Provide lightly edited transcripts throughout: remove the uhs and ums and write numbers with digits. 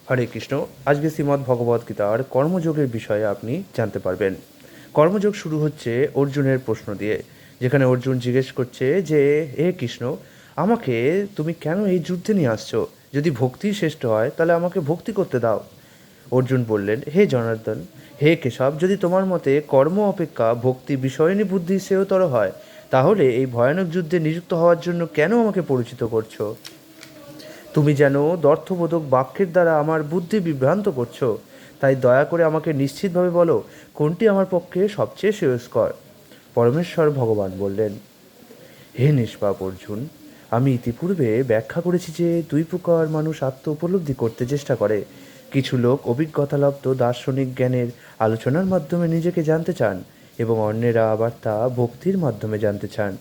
হরে কৃষ্ণ। আজকে শ্রীমদ্ ভগবদ্গীতার কর্মযোগের বিষয়ে আপনি জানতে পারবেন। কর্মযোগ শুরু হচ্ছে অর্জুনের প্রশ্ন দিয়ে, যেখানে অর্জুন জিজ্ঞেস করছে যে হে কৃষ্ণ, আমাকে তুমি কেন এই যুদ্ধে নিয়ে আসছো? যদি ভক্তি শ্রেষ্ঠ হয় তাহলে আমাকে ভক্তি করতে দাও। অর্জুন বললেন, হে জনার্দন, হে কেশব, যদি তোমার মতে কর্ম অপেক্ষা ভক্তি বিষয়নী বুদ্ধি শ্রেয়তর হয়, তাহলে এই ভয়ানক যুদ্ধে নিযুক্ত হওয়ার জন্য কেন আমাকে পরিচিত করছো? তুমি যেন দ্ব্যর্থবোধক বাক্যের দ্বারা আমার বুদ্ধি বিভ্রান্ত করছো। তাই দয়া করে আমাকে নিশ্চিতভাবে বলো, কোনটি আমার পক্ষে সবচেয়ে শ্রেয়স্কর। পরমেশ্বর ভগবান বললেন, হে নিষ্পাপ অর্জুন, আমি ইতিপূর্বে ব্যাখ্যা করেছি যে দুই প্রকার মানুষ আত্ম উপলব্ধি করতে চেষ্টা করে। কিছু লোক অভিজ্ঞতালব্ধ দার্শনিক জ্ঞানের আলোচনার মাধ্যমে নিজেকে জানতে চান, এবং অন্যেরা আবার তা ভক্তির মাধ্যমে জানতে চান।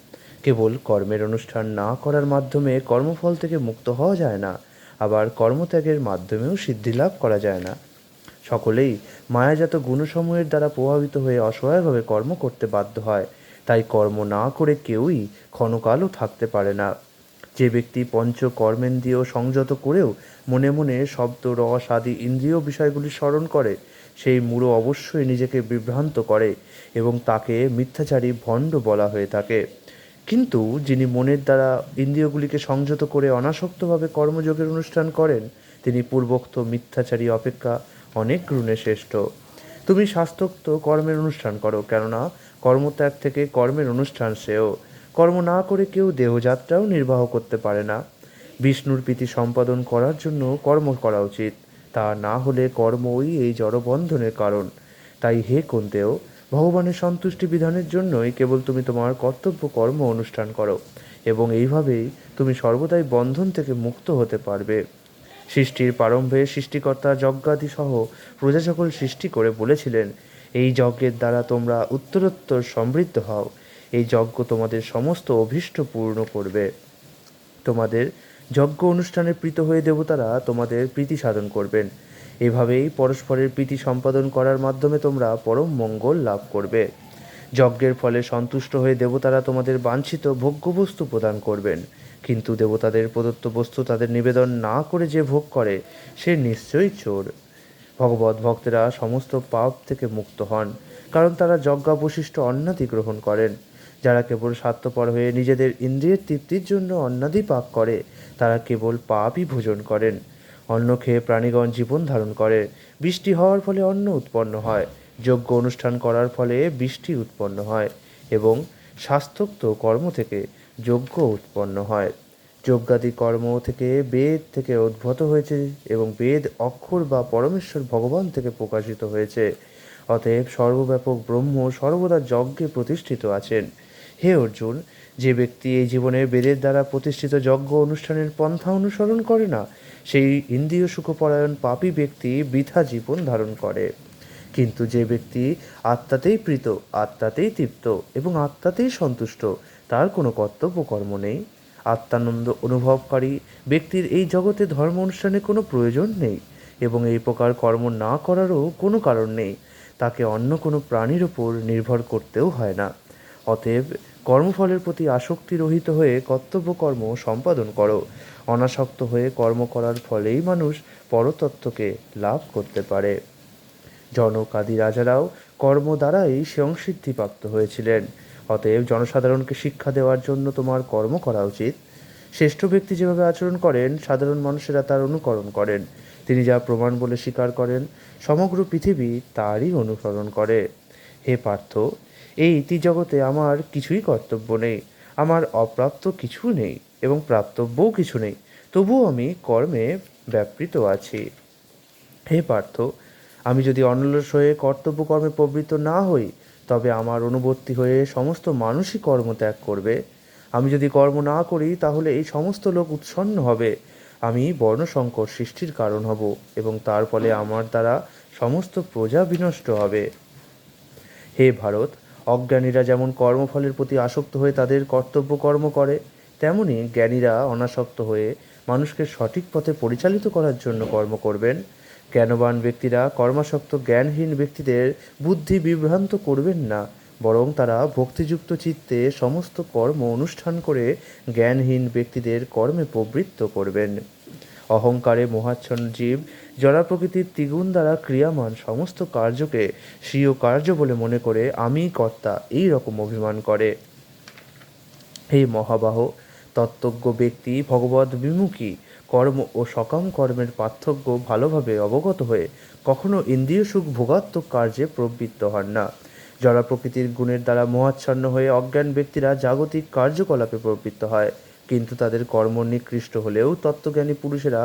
কেবল কর্মের অনুষ্ঠান না করার মাধ্যমে কর্মফল থেকে মুক্ত হওয়া যায় না, আবার কর্মত্যাগের মাধ্যমেও সিদ্ধি লাভ করা যায় না। সকলেই মায়াজাত গুণসমূহের দ্বারা প্রভাবিত হয়ে অসহায়ভাবে কর্ম করতে বাধ্য হয়। তাই কর্ম না করে কেউই ক্ষণকালও থাকতে পারে না। যে ব্যক্তি পঞ্চ কর্মেন্দ্রিয় সংযত করেও মনে মনে শব্দ রস আদি ইন্দ্রিয় বিষয়গুলি স্মরণ করে, সেই মূঢ় অবশ্যই নিজেকে বিভ্রান্ত করে, এবং তাকে মিথ্যাচারী ভণ্ড বলা হয়ে থাকে। কিন্তু যিনি মনের দ্বারা ইন্দ্রিয়গুলিকে সংযত করে অনাসক্তভাবে কর্মযোগের অনুষ্ঠান করেন, তিনি পূর্বোক্ত মিথ্যাচারী অপেক্ষা অনেক গুণে শ্রেষ্ঠ। তুমি শাস্ত্রোক্ত কর্মের অনুষ্ঠান করো, কেননা কর্মত্যাগ থেকে কর্মের অনুষ্ঠান শ্রেয়। কর্ম না করে কেউ দেহযাত্রাও নির্বাহ করতে পারে না। বিষ্ণুর প্রীতি সম্পাদন করার জন্য কর্ম করা উচিত, তা না হলে কর্মই এই জড়বন্ধনের কারণ। তাই হে কুন্তেয়, ভগবানের সন্তুষ্টি বিধানের জন্যই কেবল তুমি তোমার কর্তব্য কর্ম অনুষ্ঠান করো, এবং এইভাবেই তুমি সর্বদাই বন্ধন থেকে মুক্ত হতে পারবে। সৃষ্টির প্রারম্ভে সৃষ্টিকর্তা যজ্ঞাদি সহ প্রজা সকল সৃষ্টি করে বলেছিলেন, এই যজ্ঞের দ্বারা তোমরা উত্তরোত্তর সমৃদ্ধ হও। এই যজ্ঞ তোমাদের সমস্ত অভীষ্ট পূর্ণ করবে। তোমাদের যজ্ঞ অনুষ্ঠানে প্রীত হয়ে দেবতারা তোমাদের প্রীতি সাধন করবেন। এভাবেই পরস্পরের প্রীতি সম্পাদন করার মাধ্যমে তোমরা পরম মঙ্গল লাভ করবে। যজ্ঞের ফলে সন্তুষ্ট হয়ে দেবতারা তোমাদের বাঞ্ছিত ভোগ্যবস্তু প্রদান করবেন। কিন্তু দেবতাদের প্রদত্ত বস্তু তাদের নিবেদন না করে যে ভোগ করে, সে নিশ্চয়ই চোর। ভগবত ভক্তেরা সমস্ত পাপ থেকে মুক্ত হন, কারণ তারা যজ্ঞাবশিষ্ট অন্নাদি গ্রহণ করেন। যারা কেবল স্বার্থপর হয়ে নিজেদের ইন্দ্রিয়ের তৃপ্তির জন্য অন্নাদি পাক করে, তারা কেবল পাপই ভোজন করেন। অন্ন খেয়ে প্রাণীগণ জীবন ধারণ করে। বৃষ্টি হওয়ার ফলে অন্ন উৎপন্ন হয়, যজ্ঞ অনুষ্ঠান করার ফলে বৃষ্টি উৎপন্ন হয়, এবং শাস্ত্রোক্ত কর্ম থেকে যজ্ঞ উৎপন্ন হয়। যজ্ঞাদি কর্ম থেকে বেদ থেকে উদ্ভূত হয়েছে, এবং বেদ অক্ষর বা পরমেশ্বর ভগবান থেকে প্রকাশিত হয়েছে। অতএব সর্বব্যাপক ব্রহ্ম সর্বদা যজ্ঞে প্রতিষ্ঠিত আছেন। হে অর্জুন, যে ব্যক্তি এই জীবনে বেদের দ্বারা প্রতিষ্ঠিত যজ্ঞ অনুষ্ঠানের পন্থা অনুসরণ করে না, সেই ইন্দ্রিয় সুখপরায়ণ পাপী ব্যক্তি বৃথা জীবন ধারণ করে। কিন্তু যে ব্যক্তি আত্মাতেই প্রীত, আত্মাতেই তৃপ্ত এবং আত্মাতেই সন্তুষ্ট, তার কোনো কর্তব্য কর্ম নেই। আত্মানন্দ অনুভবকারী ব্যক্তির এই জগতে ধর্ম অনুষ্ঠানে কোনো প্রয়োজন নেই, এবং এই প্রকার কর্ম না করারও কোনো কারণ নেই। তাকে অন্য কোনো প্রাণীর ওপর নির্ভর করতেও হয় না। অতএব কর্মফলের প্রতি আসক্তি রহিত হয়ে কর্তব্য কর্ম সম্পাদন করো। অনাসক্ত হয়ে কর্ম করার ফলেই মানুষ পরতত্ত্বকে লাভ করতে পারে। জনক আদি রাজারাও কর্ম দ্বারাই সংসিদ্ধিপ্রাপ্ত হয়েছিলেন। অতএব জনসাধারণকে শিক্ষা দেওয়ার জন্য তোমার কর্ম করা উচিত। শ্রেষ্ঠ ব্যক্তি যেভাবে আচরণ করেন, সাধারণ মানুষেরা তার অনুকরণ করেন। তিনি যা প্রমাণ বলে স্বীকার করেন, সমগ্র পৃথিবী তারই অনুসরণ করে। হে পার্থ, এই ইতি জগতে আমার কিছুই কর্তব্য নেই, আমার অপ্রাপ্ত কিছু নেই এবং প্রাপ্তব্যও কিছু নেই, তবুও আমি কর্মে ব্যাপৃত আছি। হে পার্থ, আমি যদি অনলস হয়ে কর্তব্য কর্মে প্রবৃত্ত না হই, তবে আমার অনুবর্তী হয়ে সমস্ত মানুষই কর্ম ত্যাগ করবে। আমি যদি কর্ম না করি, তাহলে এই সমস্ত লোক উৎসন্ন হবে। আমি বর্ণসংকর সৃষ্টির কারণ হব, এবং তার ফলে আমার দ্বারা সমস্ত প্রজা বিনষ্ট হবে। হে ভারত, অজ্ঞানীরা যেমন কর্মফলের প্রতি আসক্ত হয়ে তাদের কর্তব্য কর্ম করে, তেমনি জ্ঞানীরা অনাসক্ত হয়ে মানুষকে সঠিক পথে পরিচালিত করার জন্য কর্ম করবেন। জ্ঞানবান ব্যক্তিরা কর্মাসক্ত জ্ঞানহীন ব্যক্তিদের বুদ্ধি বিভ্রান্ত করবেন না, বরং তারা ভক্তিযুক্ত চিত্তে সমস্ত কর্ম অনুষ্ঠান করে জ্ঞানহীন ব্যক্তিদের কর্মে প্রবৃত্ত করবেন। অহংকারে মোহাচ্ছন্ন জীব জড় প্রকৃতির ত্রিগুণ দ্বারা ক্রিয়ামান সমস্ত কার্যকে স্বীয় কার্য বলে মনে করে আমি কর্তা এই রকম অভিমান করে। হে মহাবাহ, তত্ত্বজ্ঞ ব্যক্তি ভগবৎ বিমুখী কর্ম ও সকাম কর্মের পার্থক্য ভালোভাবে অবগত হয়ে কখনো ইন্দ্রিয় সুখ ভোগাত্মক কার্যে প্রবৃত্ত হন না। জড় প্রকৃতির গুণের দ্বারা মোহাচ্ছন্ন হয়ে অজ্ঞান ব্যক্তিরা জাগতিক কার্যকলাপে প্রবৃত্ত হয়, কিন্তু তাদের কর্ম নিকৃষ্ট হলেও তত্ত্বজ্ঞানী পুরুষেরা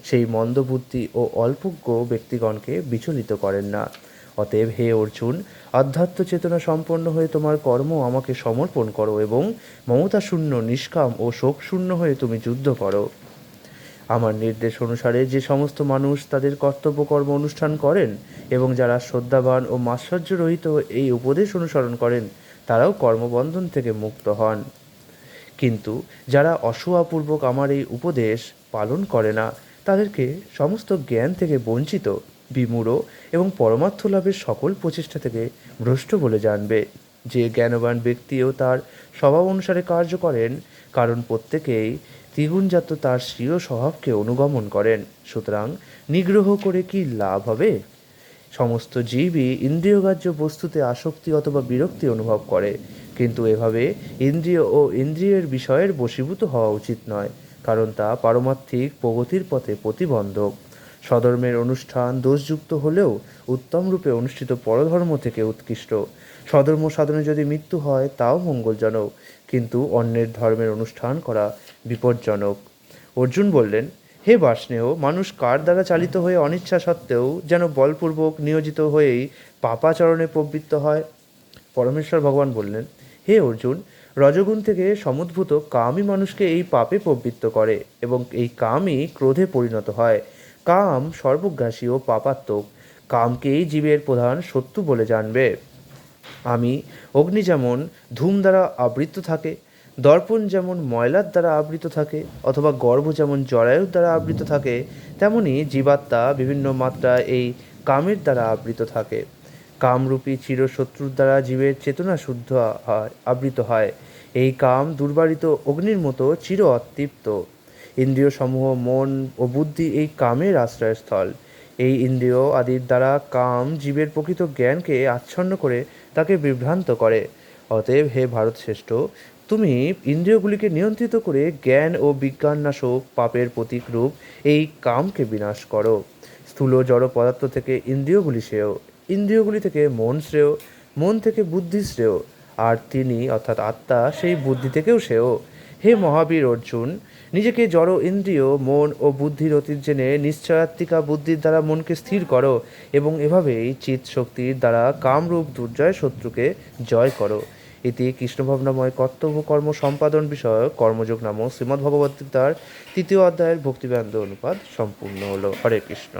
সেই মন্দবুদ্ধি ও অল্পজ্ঞ ব্যক্তিগণকে বিচলিত করেন না। অতএব হে অর্জুন, আধ্যাত্ম চেতনা সম্পন্ন হয়ে তোমার কর্ম আমাকে সমর্পণ করো এবং মমতা শূন্য, নিষ্কাম ও শোক শূন্য হয়ে তুমি যুদ্ধ করো। আমার নির্দেশ অনুসারে যে সমস্ত মানুষ তাদের কর্তব্য কর্ম অনুষ্ঠান করেন এবং যারা শ্রদ্ধাবান ও মাৎসর্য রহিত এই উপদেশ অনুসরণ করেন তারাও কর্মবন্ধন থেকে মুক্ত হন। কিন্তু যারা অসূয়াপূর্বক আমার এই উপদেশ পালন করে না তাদেরকে সমস্ত জ্ঞান থেকে বঞ্চিত, বিমূঢ় এবং পরমার্থ লাভের সকল প্রচেষ্টা থেকে ভ্রষ্ট বলে জানবে। যে জ্ঞানবান ব্যক্তিও তার স্বভাব অনুসারে কার্য করেন, কারণ প্রত্যেকেই ত্রিগুণজাত তার স্বীয় স্বভাবকে অনুগমন করেন। সুতরাং নিগ্রহ করে কি লাভ হবে? সমস্ত জীবই ইন্দ্রিয়গ্রাহ্য বস্তুতে আসক্তি অথবা বিরক্তি অনুভব করে, কিন্তু এভাবে ইন্দ্রিয় ও ইন্দ্রিয়ের বিষয়ের বশীভূত হওয়া উচিত নয়, কারণ তা পারমার্থিক প্রগতির পথে প্রতিবন্ধক। স্বধর্মের অনুষ্ঠান দোষযুক্ত হলেও উত্তম রূপে অনুষ্ঠিত পরধর্ম থেকে উৎকৃষ্ট। স্বধর্ম সাধনে যদি মৃত্যু হয় তাও মঙ্গলজনক, কিন্তু অন্যের ধর্মের অনুষ্ঠান করা বিপজ্জনক। অর্জুন বললেন, হে বার্ষ্ণেয়, মানুষ কার দ্বারা চালিত হয়ে অনিচ্ছা সত্ত্বেও যেন বলপূর্বক নিয়োজিত হয়েই পাপাচরণে প্রবৃত্ত হয়? পরমেশ্বর ভগবান বললেন, হে অর্জুন, রজগুণ থেকে সমুদ্ভূত কামই মানুষকে এই পাপে প্রবৃত্ত করে এবং এই কামই ক্রোধে পরিণত হয়। কাম সর্বগ্রাসী ও পাপাত্মক। কামকেই জীবের প্রধান শত্রু বলে জানবে। আমি অগ্নি যেমন ধূম দ্বারা আবৃত থাকে, দর্পণ যেমন ময়লার দ্বারা আবৃত থাকে, অথবা গর্ভ যেমন জরায়ুর দ্বারা আবৃত থাকে, তেমনি জীবাত্মা বিভিন্ন মাত্রায় এই কামের দ্বারা আবৃত থাকে। কামরূপী চিরশত্রুর দ্বারা জীবের চেতনা শুদ্ধ হয়, আবৃত হয়। এই কাম দুর্বারিত অগ্নির মতো চির অতৃপ্ত। ইন্দ্রিয় সমূহ মন ও বুদ্ধি এই কামের আশ্রয়স্থল। এই ইন্দ্রিয় আদির দ্বারা কাম জীবের প্রকৃত জ্ঞানকে আচ্ছন্ন করে তাকে বিভ্রান্ত করে। অতএব হে ভারতশ্রেষ্ঠ, তুমি ইন্দ্রিয়গুলিকে নিয়ন্ত্রিত করে জ্ঞান ও বিজ্ঞাননাশক পাপের প্রতীকরূপ এই কামকে বিনাশ করো। স্থূল জড় পদার্থ থেকে ইন্দ্রিয়গুলি শ্রেয়, ইন্দ্রিয়গুলি থেকে মন শ্রেয়, মন থেকে বুদ্ধি শ্রেয়, আর তিনি অর্থাৎ আত্মা সেই বুদ্ধি থেকেও শ্রেয়। হে মহাবীর অর্জুন, নিজেকে জড় ইন্দ্রিয়, মন ও বুদ্ধির অতীত জেনে নিশ্চয়াত্মিকা বুদ্ধির দ্বারা মনকে স্থির করো এবং এভাবেই চিৎ শক্তির দ্বারা কামরূপ দুর্জয় শত্রুকে জয় করো। এতে কৃষ্ণভাবনাময় কর্তব্য কর্ম সম্পাদন বিষয়ক কর্মযোগ নামক শ্রীমদ্ভগবদ্গীতার 3য় অধ্যায়ের ভক্তিবেদান্ত অনুপাত সম্পূর্ণ হলো। হরে কৃষ্ণ।